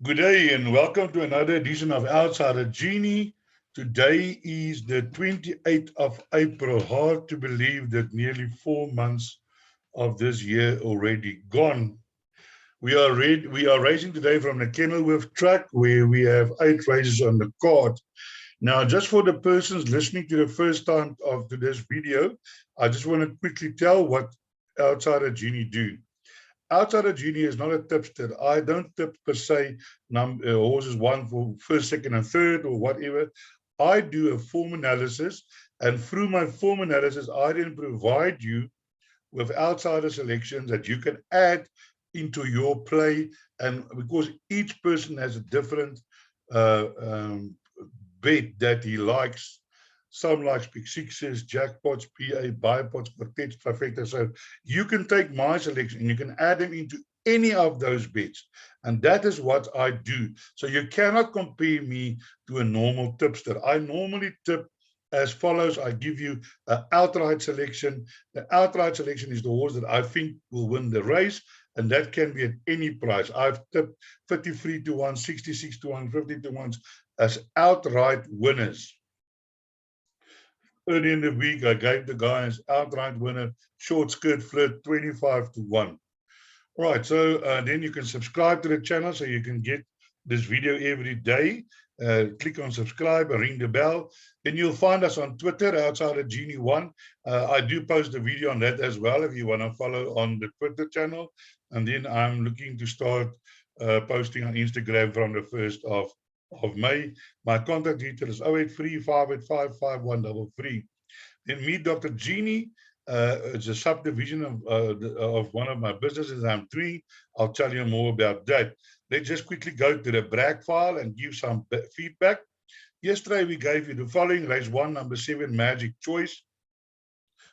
Good day and welcome to another edition of Outside of Genie. Today is the 28th of April. Hard to believe that nearly 4 months of this year already gone. We are racing today from the Kenilworth track where we have 8 races on the card. Now, just for the persons listening to the first time of this video, I just want to quickly tell what Outside of Genie do. Outside of Genie is not a tipster. I don't tip per se horses one for first, second, and third or whatever. I do a form analysis, and through my form analysis, I then provide you with outsider selections that you can add into your play. And because each person has a different uh, um, bet that he likes, some like pick sixes, jackpots, PA, bipods, quartets, trifecta. So you can take my selection and you can add them into any of those bets. And that is what I do. So you cannot compare me to a normal tipster. I normally tip as follows. I give you an outright selection. The outright selection is the horse that I think will win the race, and that can be at any price. I've tipped 53 to 1, 66 to 1, 50 to 1 as outright winners. Early in the week, I gave the guys outright winner, short skirt flirt, 25 to 1. Right, so then you can subscribe to the channel so you can get this video every day. Click on subscribe and ring the bell. Then you'll find us on Twitter, outside of Genie One. I do post a video on that as well if you want to follow on the Twitter channel. And then I'm looking to start posting on Instagram from the 1st of May. My contact detail is 083 585 5133. Then meet Dr. Genie. It's a subdivision of one of my businesses I'm doing. I'll tell you more about that. Let's just quickly go to the brag file and give some feedback. Yesterday, we gave you the following: race 1, number 7, Magic Choice.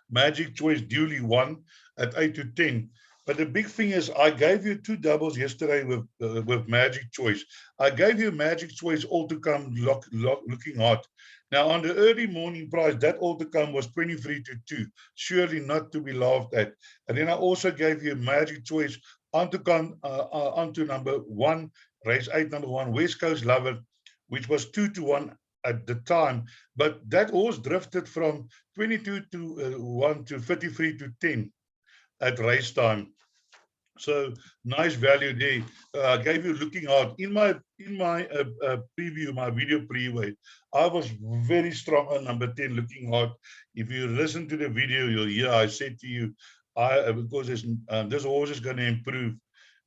Magic Choice duly won at 8 to 10. But the big thing is, I gave you 2 doubles yesterday with Magic Choice. I gave you Magic Choice all to come looking hot. Now, on the early morning price, that all to come was 23 to 2. Surely not to be laughed at. And then I also gave you Magic Choice on to come onto number 1, race 8, number 1, West Coast Lover, which was 2 to 1 at the time. But that horse drifted from 22 to 1 to 33 to 10 at race time. So nice value there. I gave you looking out in my preview, my video preview. I was very strong on number 10, looking hot. If you listen to the video, you'll hear I said to you, because this horse is going to improve.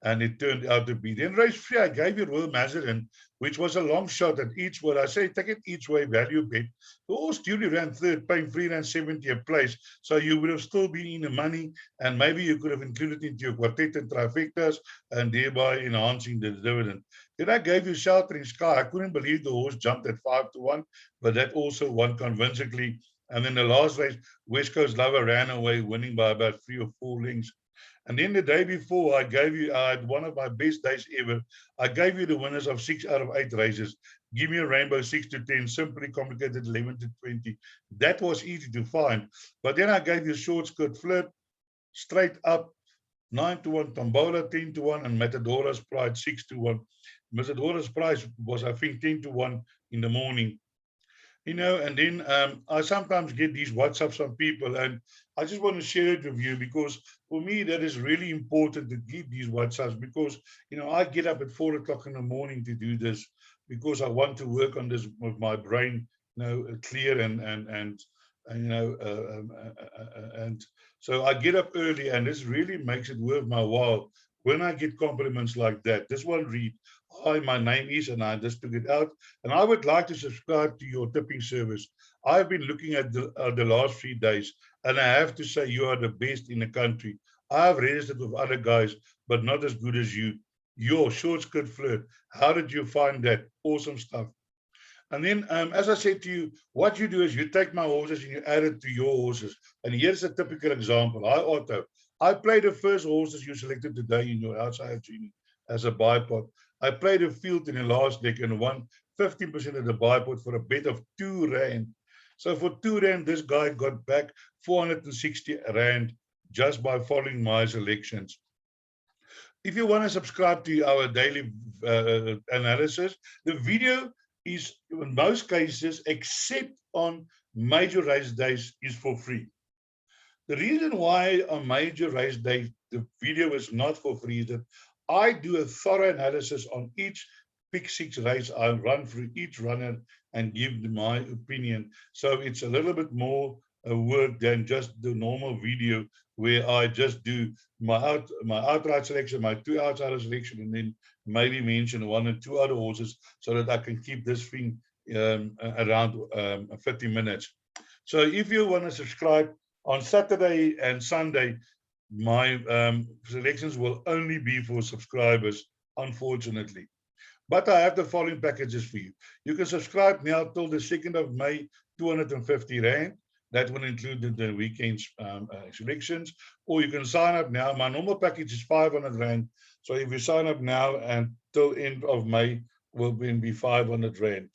And it turned out to be. Then race 3, I gave you Royal Mazarin, which was a long shot at each way. I say take it each way value bet. The horse duly ran third, paying 370 a place. So you would have still been in the money, and maybe you could have included into your quartet and trifectas, and thereby enhancing the dividend. Then I gave you Sheltering Sky. I couldn't believe the horse jumped at 5 to 1, but that also won convincingly. And then the last race, West Coast Lover ran away, winning by about 3 or 4 lengths. And then the day before, I had one of my best days ever. I gave you the winners of 6 out of 8 races. Give me a rainbow 6 to 10, simply complicated 11 to 20. That was easy to find. But then I gave you short skirt flirt, straight up 9 to 1, Tombola 10 to 1, and Matadora's Pride 6 to 1. Matadora's price was, I think, 10 to 1 in the morning. And then I sometimes get these WhatsApps from people, and I just want to share it with you because for me, that is really important to get these WhatsApps because, I get up at 4 o'clock in the morning to do this because I want to work on this with my brain, clear and and so I get up early, and this really makes it worth my while when I get compliments like that. This one read, hi, my name is, and I just took it out, and I would like to subscribe to your tipping service. I've been looking at the last 3 days, and I have to say you are the best in the country. I've registered with other guys, but not as good as you. Your short skirt flirt. How did you find that? Awesome stuff. And then, as I said to you, what you do is you take my horses and you add it to your horses. And here's a typical example. I played the first horses you selected today in your outside Genie as a bipod. I played a field in the last deck and won 15% of the bipod for a bet of 2 Rand. So for 2 Rand, this guy got back 460 Rand just by following my selections. if you want to subscribe to our daily analysis, the video is, in most cases, except on major race days, is for free. The reason why on major race day the video is not for free is that I do a thorough analysis on each pick six race. I run through each runner and give my opinion. So it's a little bit more work than just the normal video where I just do my outright selection, my two outsider selection, and then maybe mention one or two other horses so that I can keep this thing around 50 minutes. So if you want to subscribe, on Saturday and Sunday, my selections will only be for subscribers, unfortunately. But I have the following packages for you. You can subscribe now till the 2nd of May, 250 Rand. That will include the weekend's selections. Or you can sign up now. My normal package is 500 Rand. So if you sign up now and till end of May, will be 500 Rand.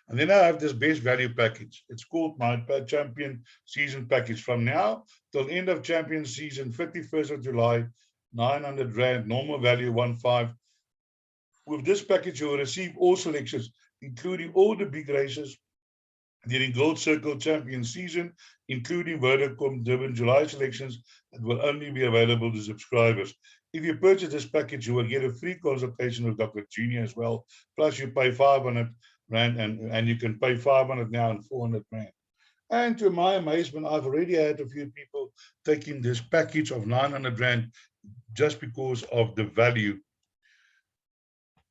And then I have this best value package. It's called my champion season package. From now till end of champion season, 31st of July, 900 Rand, normal value 15. With this package, you will receive all selections, including all the big races during Gold Circle champion season, including Vodacom Durban July selections that will only be available to subscribers. If you purchase this package, you will get a free consultation with Dr. GENIE as well. Plus, you pay 500 Rand, and you can pay 500 now and 400 Rand. And to my amazement, I've already had a few people taking this package of 900 Rand just because of the value.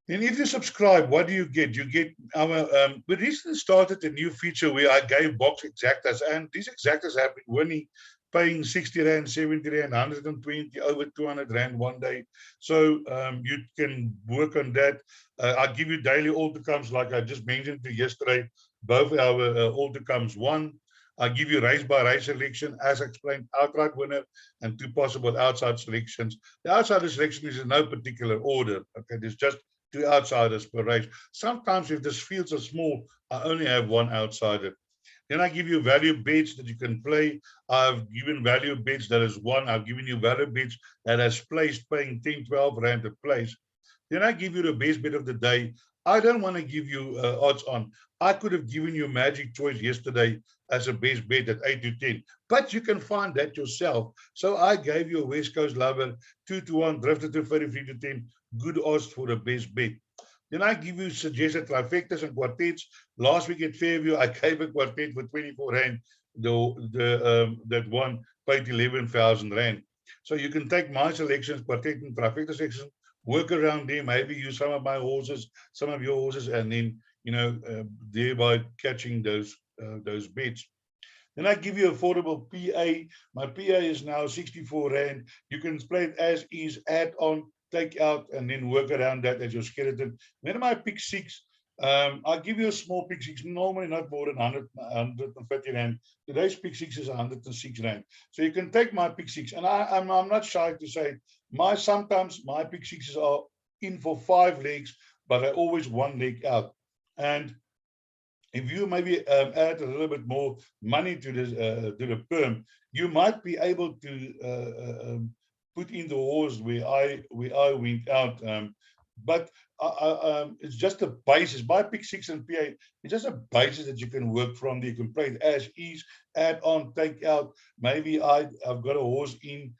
And if you subscribe, what do you get? You get our, we recently started a new feature where I gave box exactas, and these exactas have been winning, paying 60 Rand, 70 Rand, 120, over 200 Rand one day. So you can work on that. I give you daily all-to-comes, like I just mentioned to you yesterday. Both our all-to-comes won. I give you race-by-race selection, as explained, outright winner, and two possible outside selections. The outside selection is in no particular order. Okay, there's just two outsiders per race. Sometimes if the fields are small, I only have one outsider. Then I give you value bets that you can play. I've given value bets that is one. I've given you value bets that has placed, paying 10, 12 Rand a place. Then I give you the best bet of the day. I don't want to give you odds on. I could have given you Magic Choice yesterday as a best bet at 8 to 10, but you can find that yourself. So I gave you a West Coast Lover, 2 to 1, drifted to 33 to 10, good odds for the best bet. Then I give you suggested trifectas and quartets. Last week at Fairview, I gave a quartet for 24 Rand. That one paid 11,000 Rand. So you can take my selections, quartet and trifecta section, work around them, maybe use some of my horses, some of your horses, and then, you know, thereby catching those bets. Then I give you affordable PA. My PA is now 64 Rand. You can play it as is, add on, take out, and then work around that as your skeleton. Then my pick six, I'll give you a small pick six, normally not more than 150 Rand. Today's pick six is 106 Rand. So you can take my pick six, and I'm not shy to say, sometimes my pick sixes are in for 5 legs, but I always 1 leg out. And if you maybe add a little bit more money to this to the perm, you might be able to put in the horse where I went out. But it's just a basis. My pick six and PA, it's just a basis that you can work from. You can play it as is, add on, take out. Maybe I've got a horse in.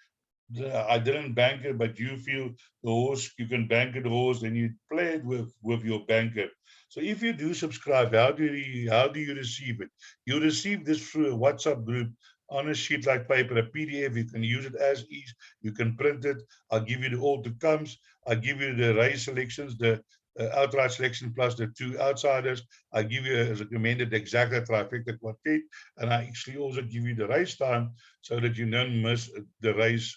I didn't bank it, but you feel the horse, you can bank the horse, then you play it with your banker. So if you do subscribe, how do you receive it? You receive this through a WhatsApp group on a sheet like paper, a PDF. You can use it as is. You can print it. I'll give you the all-to-comes. I'll give you the race selections, the outright selection plus the 2 outsiders. I give you a recommended exacta trifecta quartet, and I actually also give you the race time so that you don't miss the race,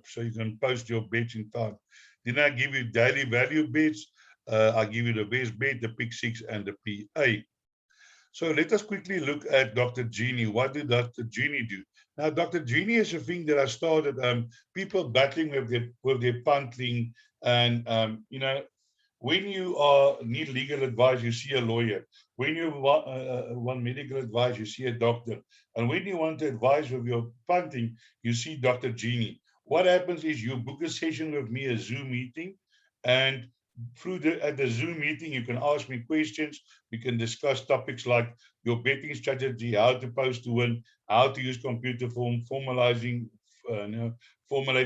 so you can post your bets in time. Then I give you daily value bets. I give you the best bet, the pick six, and the PA. So let us quickly look at Dr. GENIE. What did Dr. GENIE do? Now, Dr. GENIE is a thing that I started. People battling with their punting, and you know, when you need legal advice, you see a lawyer. When you want medical advice, you see a doctor. And when you want to advise with your punting, you see Dr. GENIE. What happens is you book a session with me, a Zoom meeting, and at the Zoom meeting, you can ask me questions. We can discuss topics like your betting strategy, how to post to win, how to use computer form, formulating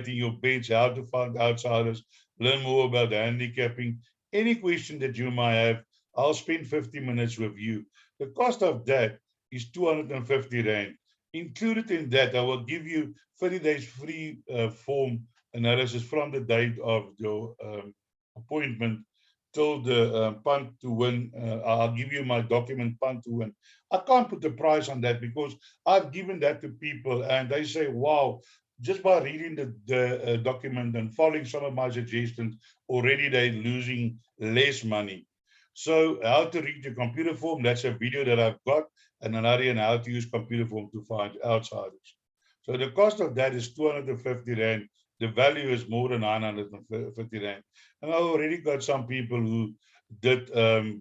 your bets, how to find outsiders, learn more about handicapping. Any question that you might have, I'll spend 50 minutes with you. The cost of that is 250 Rand. Included in that, I will give you 30 days free form analysis from the date of your appointment till the punt to win. I'll give you my document punt to win. I can't put the price on that because I've given that to people and they say, wow, just by reading the document and following some of my suggestions, already they're losing less money. So how to read the computer form, that's a video that I've got, and another on how to use computer form to find outsiders. So the cost of that is 250 Rand. The value is more than 950 Rand. And I already got some people who did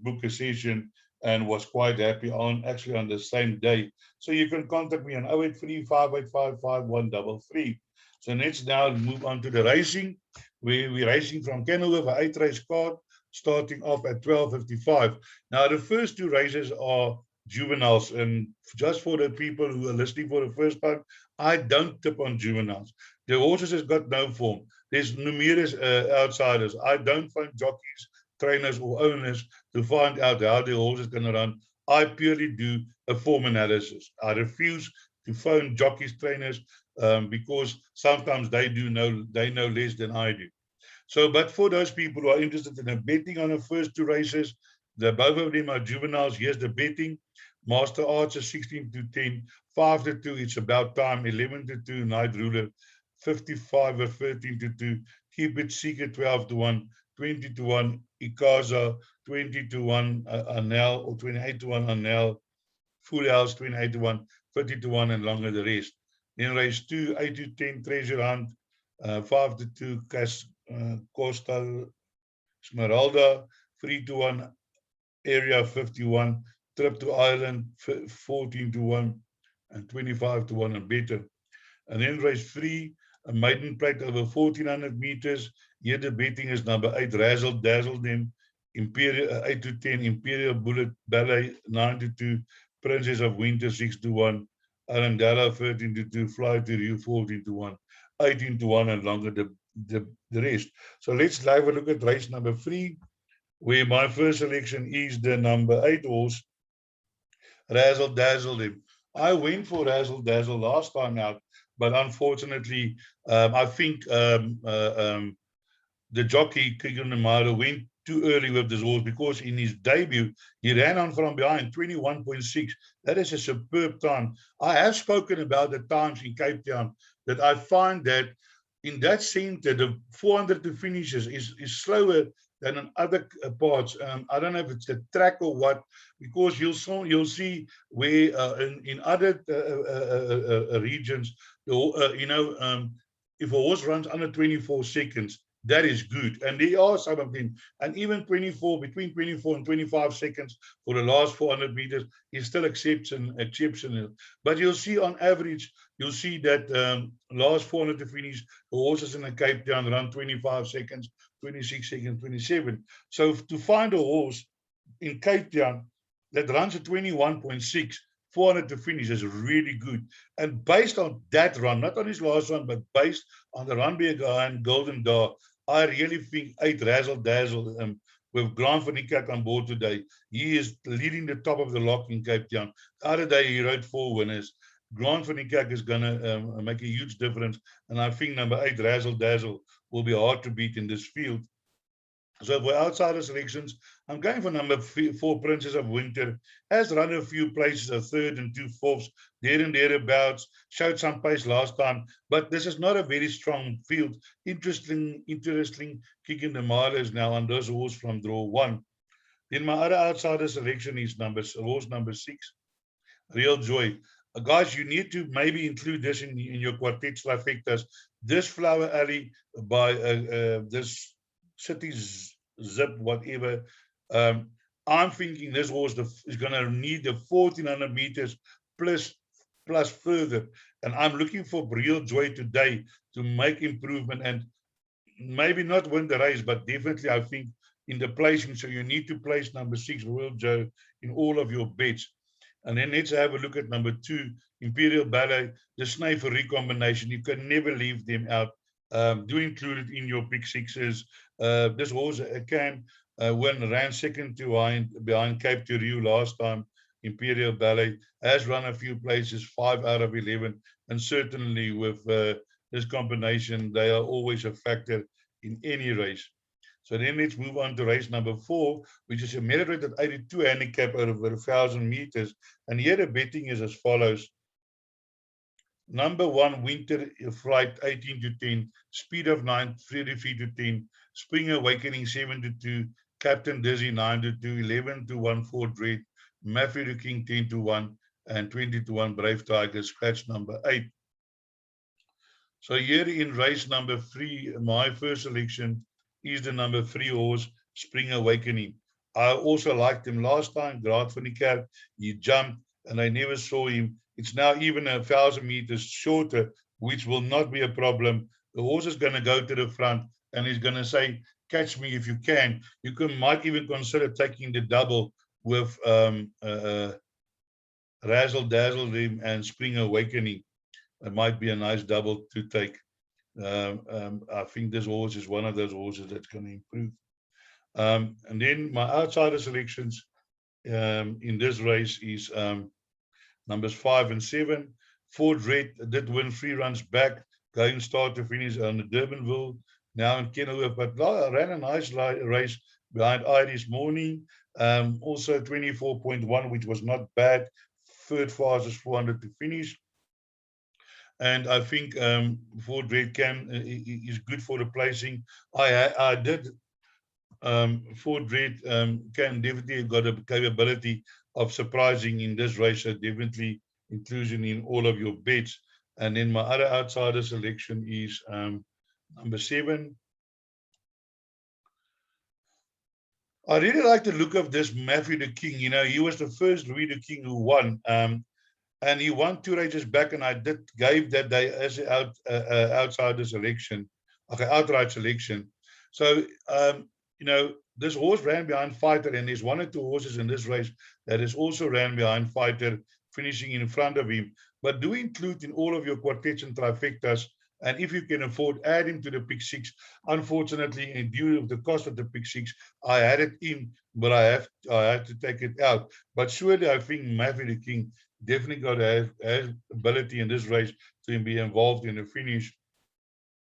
book a session and was quite happy on actually on the same day. So you can contact me on 083 585 5133. So let's now move on to the racing. We're racing from Kenilworth, an 8-race card, starting off at 12:55. Now, the first two races are juveniles, and just for the people who are listening for the first time, I don't tip on juveniles. The horses has got no form. There's numerous outsiders. I don't find jockeys, trainers, or owners to find out how the horse is going to run. I purely do a form analysis. I refuse to phone jockeys, trainers, because sometimes they know less than I do. So, but for those people who are interested in betting on the first two races, both of them are juveniles. Here's the betting. Master Archer 16 to 10, 5 to 2, it's about time, 11 to 2, Night Ruler, 55 or 13 to 2, Keep It Secret 12 to 1, 20 to 1, Ikaza 20 to 1, Anel, or 28 to 1, Anel, Full House 28 to 1, 30 to 1, and longer the rest. Then race 2, 8 to 10, Treasure Hunt, 5 to 2, Coastal Esmeralda, 3 to 1, Area 51, Trip to Ireland, 14 to 1, and 25 to 1 and better. And then race 3, a maiden plate over 1400 meters. Here the betting is number 8, Razzle Dazzle them, Imperial 8 to 10, Imperial Bullet Ballet 9 to 2, Princess of Winter 6 to 1, Arandala 13 to 2, Fly to Rio 14 to 1, 18 to 1, and longer the rest. So let's have a look at race number 3, where my first selection is the number 8 horse, Razzle Dazzle them. I went for Razzle Dazzle last time out, but unfortunately, I think the jockey, Kigan Namara, went too early with this horse because in his debut, he ran on from behind 21.6. That is a superb time. I have spoken about the times in Cape Town that I find that in that center, the 400 to finishes is slower than in other parts. I don't know if it's the track or what, because you'll see where in other regions, if a horse runs under 24 seconds, that is good. And there are some of them. And even between 24 and 25 seconds for the last 400 meters is still exceptional. But you'll see on average, you'll see that last 400 to finish, the horses in the Cape Town run 25 seconds, 26 seconds, 27. So to find a horse in Cape Town that runs at 21.6, 400 to finish is really good. And based on that run, not on his last run, but based on the run by a guy and Golden Dar, I really think 8 Razzle Dazzle with Grant van Niekerk on board today. He is leading the top of the lock in Cape Town. The other day he rode 4 winners. Grant van Niekerk is going to make a huge difference. And I think number 8 Razzle Dazzle will be hard to beat in this field. So for outsider selections, I'm going for number 4, Princess of Winter. Has run a few places, a third and 2 fourths, there and thereabouts. Showed some pace last time, but this is not a very strong field. Interesting kicking the miles now on this horse from draw 1. Then my other outsider selection is horse number 6, Real Joy. Guys, you need to maybe include this in your quartet trifectas. This Flower Alley by this City's Zip, whatever. I'm thinking this horse is going to need the 1400 meters plus further. And I'm looking for real joy today to make improvement and maybe not win the race, but definitely I think in the placing. So you need to place number 6, Royal Joe, in all of your bets. And then let's have a look at number 2, Imperial Ballet, the Snafer recombination. You can never leave them out. Do include it in your pick sixes. This horse can win, ran second to behind Cape Tourou last time. Imperial Ballet has run a few places, 5 out of 11, and certainly with this combination, they are always a factor in any race. So then let's move on to race number 4, which is a merit rated 82 handicap over 1,000 meters. And here the betting is as follows. Number 1, Winter Flight 18 to 10, Speed of 9, 33 to 10, Spring Awakening 7 to 2, Captain Dizzy 9 to 2, 11 to 1, Ford Red, Matthew the King 10 to 1, and 20 to 1, Brave Tiger, scratch number 8. So here in race number 3, my first selection is the number 3 horse, Spring Awakening. I also liked him last time, Graad van die Kerk. He jumped and I never saw him. It's now even 1,000 meters shorter, which will not be a problem. The horse is going to go to the front and he's going to say, catch me if you can. You might even consider taking the double with Razzle Dazzle and Spring Awakening. It might be a nice double to take. I think this horse is one of those horses that's going to improve. And then my outsider selections in this race is numbers 5 and 7. Ford Red did win 3 runs back, going start to finish on the Durbanville, now in Kenilworth, but ran a nice race behind Irish Morning. Also 24.1, which was not bad. Third fastest 400 to finish. And I think Ford Red is good for the placing. I did Ford Red can definitely have got a capability of surprising in this race, so definitely inclusion in all of your bets. And then my other outsider selection is number 7. I really like the look of this Matthew the King. You know, he was the first Louis the King who won. And he won 2 races back, and I gave that day as an outsider selection, okay, outright selection. So, you know, this horse ran behind Fighter, and there's 1 or 2 horses in this race that is also ran behind Fighter, finishing in front of him. But do include in all of your quartets and trifectas, and if you can afford, add him to the pick 6. Unfortunately, in due to the cost of the pick 6, I had it in, but I had to take it out. But surely I think Matthew the King definitely got to have ability in this race to be involved in the finish.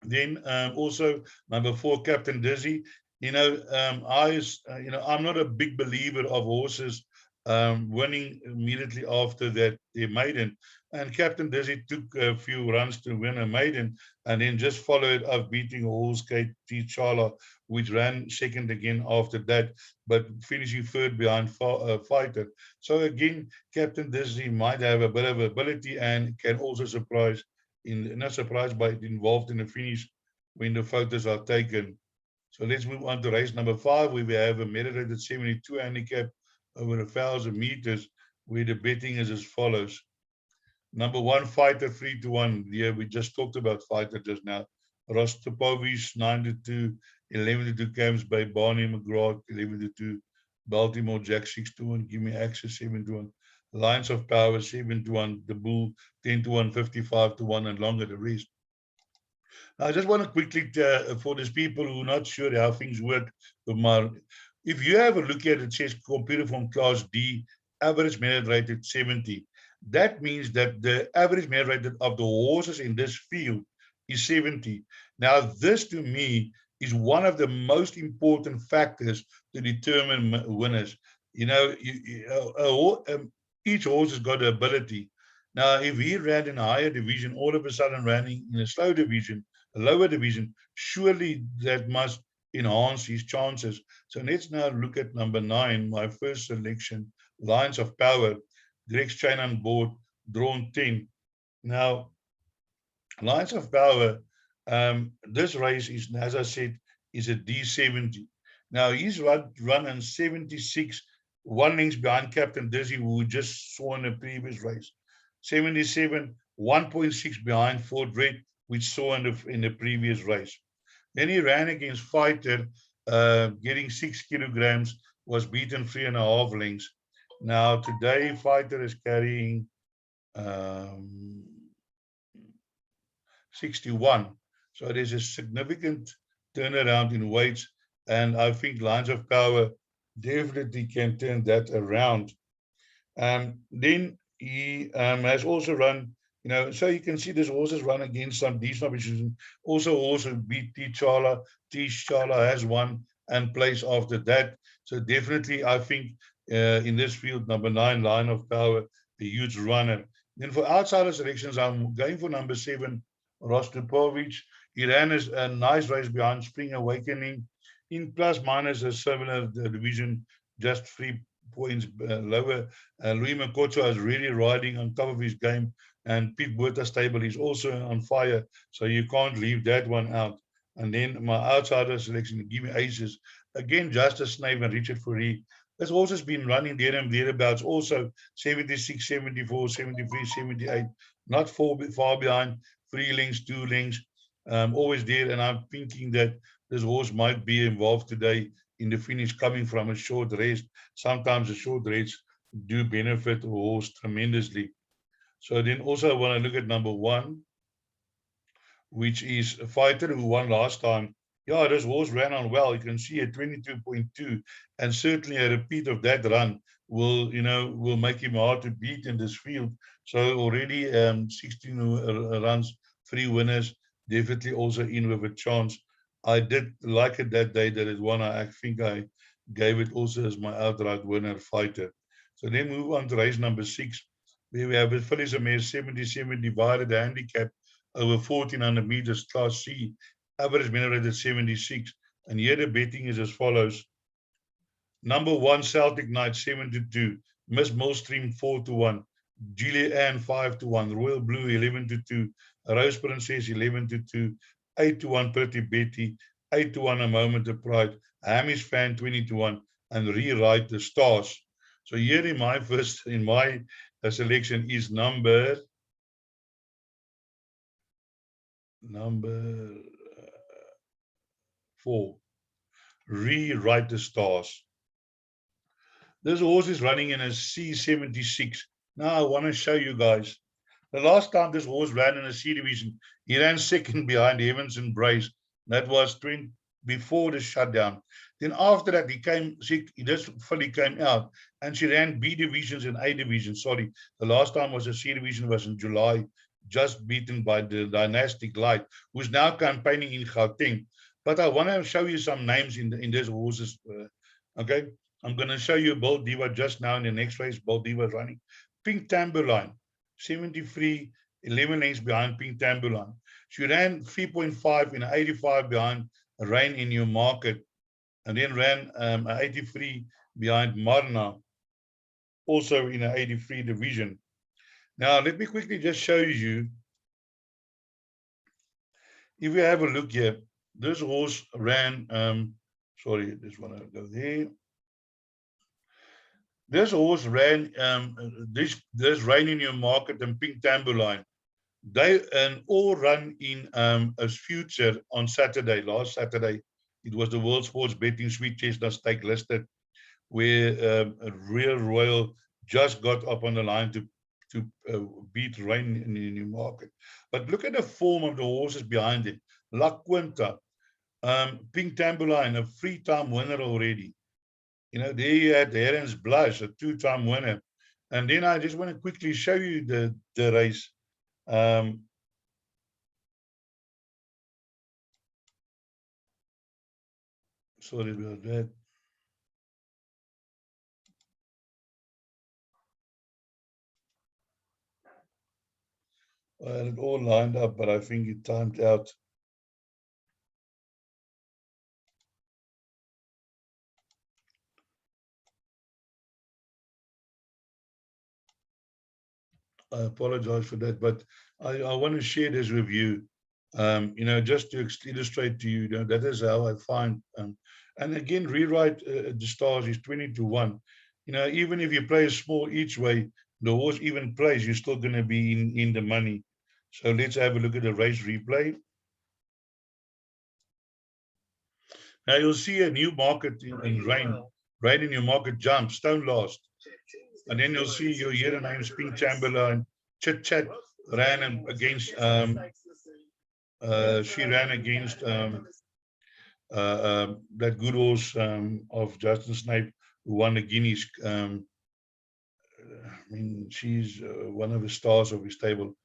Then also number 4, Captain Dizzy. You know, I'm not a big believer of horses winning immediately after that their maiden. And Captain Dizzy took a few runs to win a maiden, and then just followed up beating a horse, Kate T'Challa, which ran second again after that, but finishing third behind Fighter. So again, Captain Dizzy might have a bit of ability and can also surprise, not surprised, but involved in the finish when the photos are taken. So let's move on to race number 5, where we have a meditated 72 handicap over 1,000 meters, where the betting is as follows. Number 1, Fighter 3 to 1. Yeah, we just talked about Fighter just now. Rostopovic 9 to 2, 11 to 2, Camps Bay, Barney McGrath 11 to 2, Baltimore Jack 6 to 1, Give Me Access 7 to 1, Lines of Power 7 to 1, The Bull 10 to 1, 55 to 1, and longer the rest. I just want to quickly, for these people who are not sure how things work, if you have a look at it, says computer from class D, average merit rated 70. That means that the average merit rated of the horses in this field is 70. Now, this to me is one of the most important factors to determine winners. You know, each horse has got the ability. Now, if he ran in a higher division, all of a sudden running in a slow division, a lower division, surely that must enhance his chances. So let's now look at number 9, my first selection, Lines of Power. Greg's chain on board, drawn 10. Now, Lines of Power, this race is, as I said, is a D70. Now, he's run in 76, 1 length behind Captain Dizzy, who we just saw in the previous race. 77, 1.6 behind Fort Red, which saw in the previous race. Then he ran against Fighter, getting 6 kilograms, was beaten 3.5 lengths. Now today, Fighter is carrying 61. So there's a significant turnaround in weights, and I think Lines of Power definitely can turn that around. Then he has also run, so you can see this horses run against some decent opposition. Also beat T'Challa. T'Challa has won and placed after that. So definitely, I think in this field, number 9, Line of Power, a huge runner. Then for outsider selections, I'm going for number 7, Rostropovich. He ran a nice race behind Spring Awakening in plus minus a similar division, just 3 points lower. Louis Makoto is really riding on top of his game, and Pete Buerta stable is also on fire, so you can't leave that one out. And then my outsider selection, give me aces. Again, Justice Snave and Richard Fourie. This horse has been running there and thereabouts, also 76, 74, 73, 78, not far behind, 3 lengths, 2 lengths, always there. And I'm thinking that this horse might be involved today in the finish, coming from a short rest. Sometimes a short rest do benefit a horse tremendously. So then also I want to look at number 1, which is a Fighter, who won last time. Yeah, this horse ran on well. You can see at 22.2, and certainly a repeat of that run will make him hard to beat in this field. So already 16 runs, 3 winners, definitely also in with a chance. I did like it that day that it won. I think I gave it also as my outright winner, Fighter. So then move on to race number 6, where we have a Phyllis Mare 77 divided handicap over 1400 meters, Class C, average minute rate at 76. And here the betting is as follows. Number 1, Celtic Knight 7-2, Miss Millstream 4-1, Julia Ann 5-1, Royal Blue 11-2, Rose Princess 11-2, 8-1 Pretty Betty, 8-1 A Moment of Pride, Hamish Fan 20-1, and Rewrite the Stars. So here in my selection is number 4, Rewrite the Stars. This horse is running in a C76. Now I want to show you guys. The last time this horse ran in a C division, he ran second behind Evans and Brace. That was before the shutdown. Then after that, he just fully came out, and she ran B divisions and A divisions. Sorry, the last time was a C division, was in July, just beaten by the Dynastic Light, who's now campaigning in Gauteng. But I want to show you some names in this horses. Okay, I'm going to show you Bull Diva just now in the next race. Bull Diva is running. Pink Tambourine, 73, 11 lengths behind Pink Tambourine. She ran 3.5 in 85 behind Rain in New Market, and then ran 83 behind Marna, also in an 83 division. Now, let me quickly just show you. If you have a look here, this horse ran, sorry, this one I'll go there. This horse ran this Rain in Your Market and Pink Tambourine. They all run in a future on Saturday. Last Saturday, it was the World Sports Betting Sweet Chestnut Stake listed, where a Real Royal just got up on the line to beat Rain in the New Market. But look at the form of the horses behind it. La Quinta, Pink Tambourine, a 3-time winner already. There you had Heron's Blush, a 2-time winner. And then I just want to quickly show you the race. Sorry about that. I had it all lined up, but I think it timed out. I apologize for that, but I want to share this with you, just to illustrate to you, that is how I find. And again, Rewrite the Stars is 20-1. Even if you play small each way, the horse even plays, you're still going to be in the money. So let's have a look at the race replay. Now you'll see a new market in rain. Rain in your market jump, stone last. And then you'll see your hear names, Pink Chamberlain, Chit Chat ran against, she ran against that good horse of Justin Snape, who won the Guineas. I mean, she's one of the stars of his stable.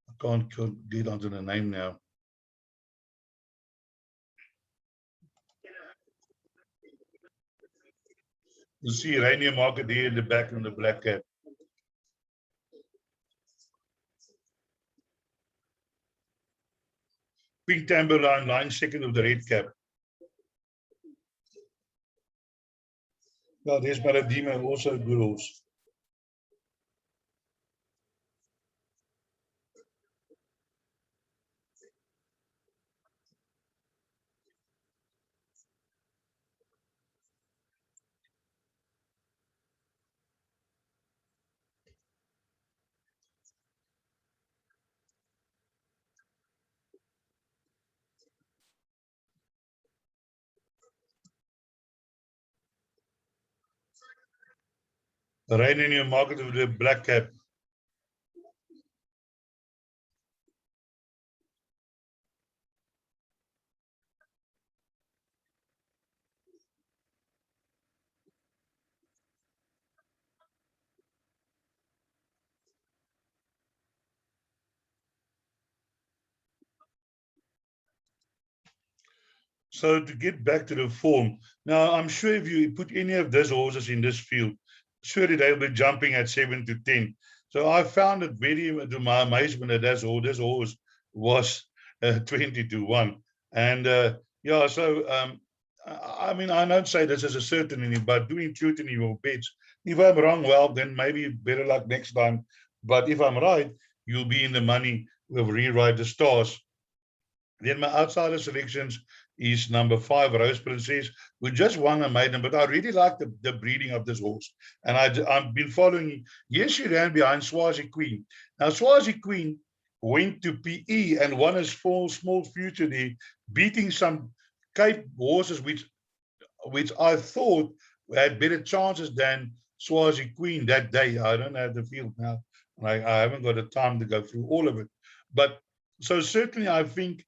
I can't get onto the name now. You see Rainier Market here in the back on the black cap. Pink Timberline, line second of the red cap. Now there's Maladima, also a good horse. Rainier Market with the black cap. So to get back to the form, now I'm sure if you put any of those horses in this field, surely they'll be jumping at 7 to 10. So I found it very, to my amazement, that this horse was 20 to 1. And yeah, so I mean, I don't say this as a certainty, but doing truth in your bets. If I'm wrong, well, then maybe better luck next time. But if I'm right, you'll be in the money with Rewrite the Stars. Then my outsider selections is number 5, Rose Princess, who just won a maiden, but I really like the breeding of this horse. And I've been following, yes, she ran behind Swazi Queen. Now, Swazi Queen went to PE and won a small future there, beating some Cape horses, which I thought had better chances than Swazi Queen that day. I don't have the field now. I haven't got the time to go through all of it. But so certainly I think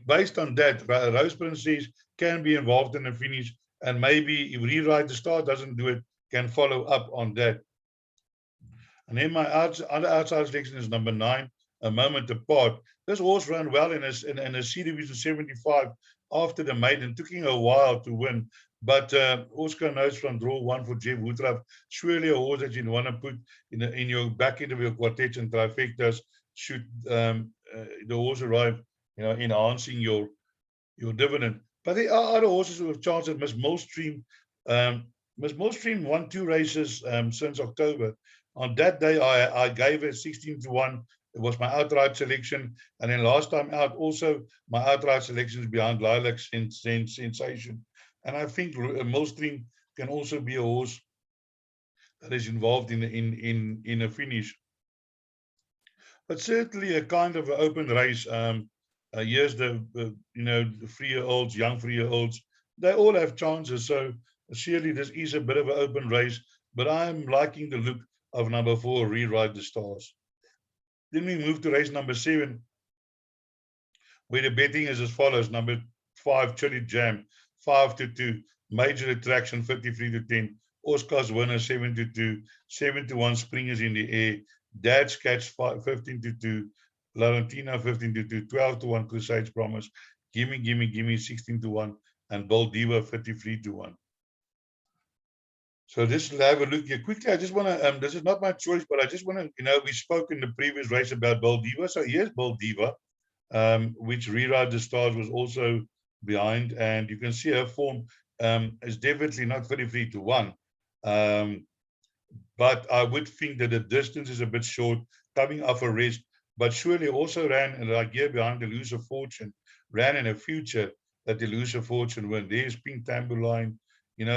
based on that, Rose Princess can be involved in the finish, and maybe if Rewrite the Star doesn't do it, can follow up on that. And then my other outside selection is number 9, A Moment Apart. This horse ran well in a C Division 75 after the maiden. Took him a while to win, but Oscar knows from draw 1 for Jeff Woodruff. Surely a horse that you want to put in your back end of your quartets and trifectas should the horse arrive, enhancing your dividend. But there are other horses who have chances. Miss Millstream. Miss Millstream won 2 races since October. On that day, I gave her 16 to 1. It was my outright selection. And then last time out, also my outright selection is behind Lilac Sensation. And I think Millstream can also be a horse that is involved in a finish. But certainly a kind of an open race. Here's the 3-year-olds, young 3-year-olds. They all have chances. So surely this is a bit of an open race. But I'm liking the look of number 4, Rewrite the Stars. Then we move to race number 7, where the betting is as follows. Number 5, Chili Jam, 5 to 2. Major Attraction, 53 to 10. Oscar's Winner, 7 to 2. 7 to 1, Springers in the Air. Dad's Catch, 15 to 2. Laurentina, 15 to 2. 12 to 1, Crusade's Promise. Gimme, 16 to 1. And Bold Diva, 53 to 1. So this will have a look here quickly. I just want to, this is not my choice, but I just want to, we spoke in the previous race about Bold Diva. So here's Bold Diva, which Rewrite the Stars was also behind. And you can see her form is definitely not 33 to 1. But I would think that the distance is a bit short, coming off a rest, but surely also ran like here behind the Elusive Fortune, ran in a future that the Elusive Fortune win. There's Pink Timberline,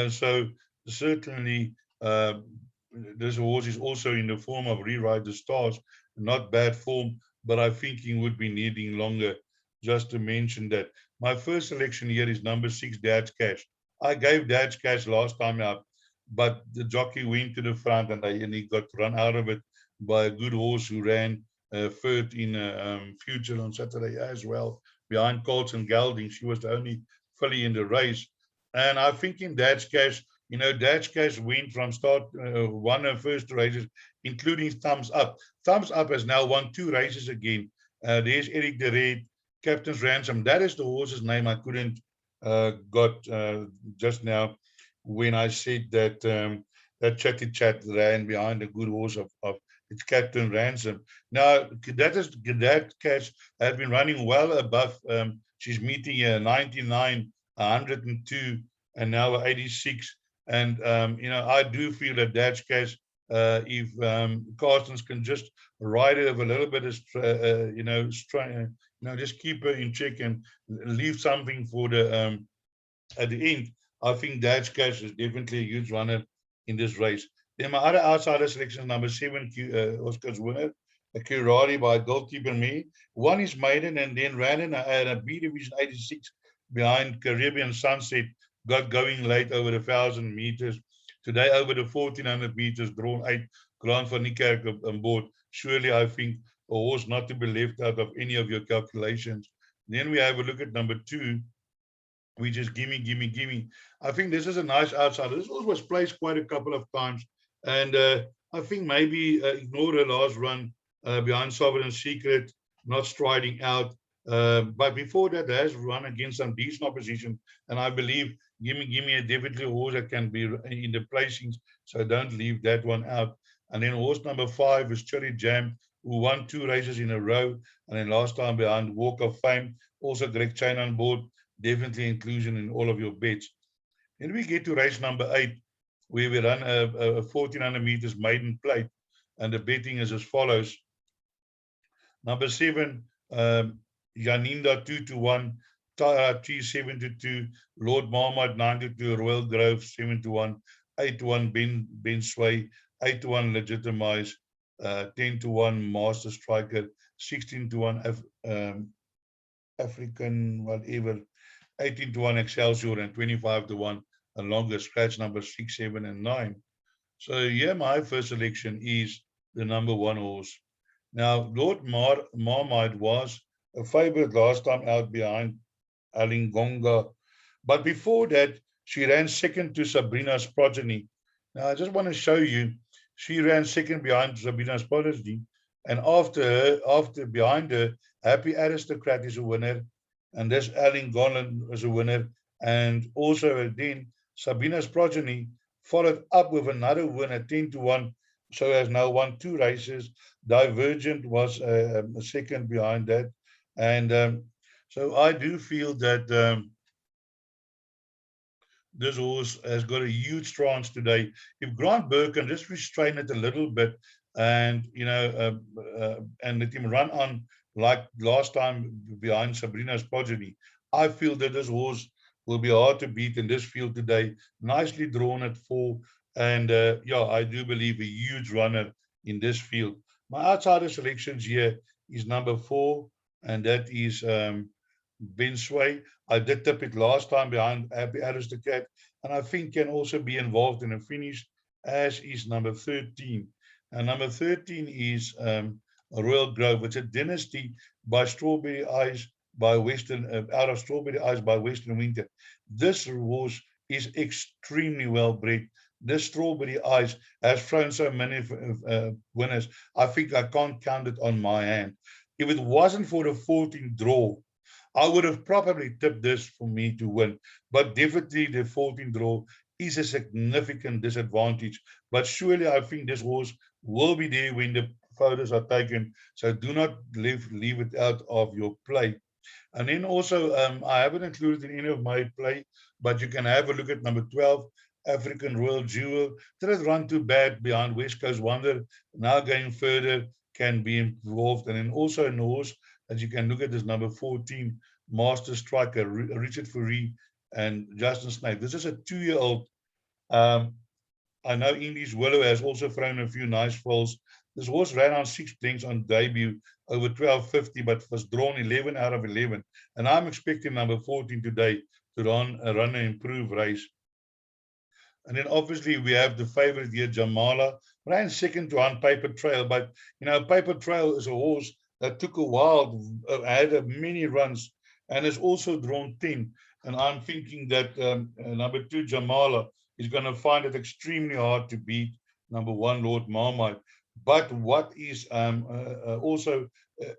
so certainly this horse is also in the form of Rewrite the Stars, not bad form. but I think he would be needing longer. Just to mention that my first selection here is number 6, Dad's Cash. I gave Dad's Cash last time out, but the jockey went to the front and he got run out of it by a good horse who ran third in Future on Saturday as well, behind Colts and Gelding. She was the only filly in the race. And I think in Dad's Cash, Dad's Cash went from start, won her first races, including Thumbs Up. Thumbs Up has now won 2 races again. There's Eric the Red, Captain's Ransom. That is the horse's name I couldn't got just now when I said that that Chatty Chat ran behind a good horse of its Captain Ransom. Now, that Cash has been running well above. She's meeting a 99, 102, and now 86. And, I do feel that Dad's Cash, if Carstens can just ride her with a little bit of, just keep her in check and leave something for the at the end. I think Dad's Cash is definitely a huge runner in this race. Then my other outsider selection, number 7, Oscar's winner, a Kirari by Goalkeeper Me. One is maiden and then ran in a B Division 86 behind Caribbean Sunset, got going late over the 1,000 meters. Today over the 1,400 meters, drawn 8, Grant van Niekerk on board. Surely I think a horse not to be left out of any of your calculations. Then we have a look at number 2, which is Gimme, Gimme, Gimme. I think this is a nice outsider. This horse was placed quite a couple of times. And I think maybe ignore the last run behind Sovereign Secret, not striding out. But before that, has run against some decent opposition. And I believe Gimme Gimme a definitely horse that can be in the placings. So don't leave that one out. And then horse number 5 is Cherry Jam, who won 2 races in a row. And then last time behind Walk of Fame, also Greg Chain on board. Definitely inclusion in all of your bets. Then we get to race number 8, where we run a 1,400 meters maiden plate. And the betting is as follows. Number 7, Janinda 2-1, Tara T 7-2, Lord Mohammed 9-2, Royal Grove 7-1, 8-1 Ben Sway, 8-1 Legitimize, 10-1 Master Striker, 16-1 African whatever, 18-1 Excelsior, and 25-1 a longer scratch number 6, 7, and 9. So yeah, my first selection is the number 1 horse. Now, Lord Marmite was a favorite last time out behind Alingonga. But before that, she ran second to Sabrina's Progeny. Now, I just want to show you, she ran second behind Sabrina's Progeny. And behind her, Happy Aristocrat is a winner. And this Alingonga is a winner. And also then, Sabrina's Progeny followed up with another win at 10-1. So has now won 2 races. Divergent was a second behind that. And so I do feel that this horse has got a huge chance today. If Grant Burke can just restrain it a little bit and, and let him run on like last time behind Sabrina's Progeny, I feel that this horse will be hard to beat in this field today. Nicely drawn at 4. And yeah, I do believe a huge runner in this field. My outsider selections here is number 4, and that is Ben Sway. I did tip it last time behind Happy Aristocrat, and I think can also be involved in a finish, as is number 13. And number 13 is Royal Grove. It's a Dynasty by Strawberry Eyes by Western, out of Strawberry Eyes by Western Winter. This horse is extremely well bred. This Strawberry Eyes has thrown so many winners. I think I can't count it on my hand. If it wasn't for the 14th draw, I would have probably tipped this for me to win. But definitely the 14th draw is a significant disadvantage. But surely I think this horse will be there when the photos are taken. So do not leave it out of your play. And then also, I haven't included in any of my play, but you can have a look at number 12, African Royal Jewel. Didn't run too bad behind West Coast Wonder. Now going further, can be involved. And then also in the horse, as you can look at this number 14, Master Striker, Richard Fourie and Justin Snape. This is a 2-year-old. I know English Willow has also thrown a few nice falls. This horse ran on 6 lengths on debut over 12.50, but was drawn 11 out of 11. And I'm expecting number 14 today to run an improved race. And then obviously we have the favorite here, Jamala, ran second to On Paper Trail. But, Paper Trail is a horse that took a while, had many runs, and has also drawn 10. And I'm thinking that number 2, Jamala, is going to find it extremely hard to beat number 1, Lord Marmite. But what is also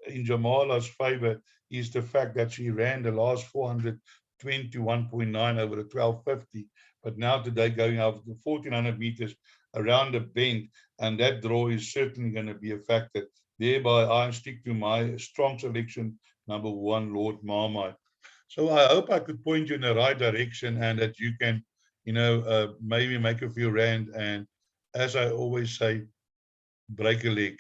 in Jamala's favor is the fact that she ran the last 421.9 over the 12.50. But now today going over the 1,400 meters around the bend, and that draw is certainly going to be a factor. Thereby, I stick to my strong selection, number 1, Lord Marmite. So I hope I could point you in the right direction, and that you can, maybe make a few rand, and as I always say, break a leg.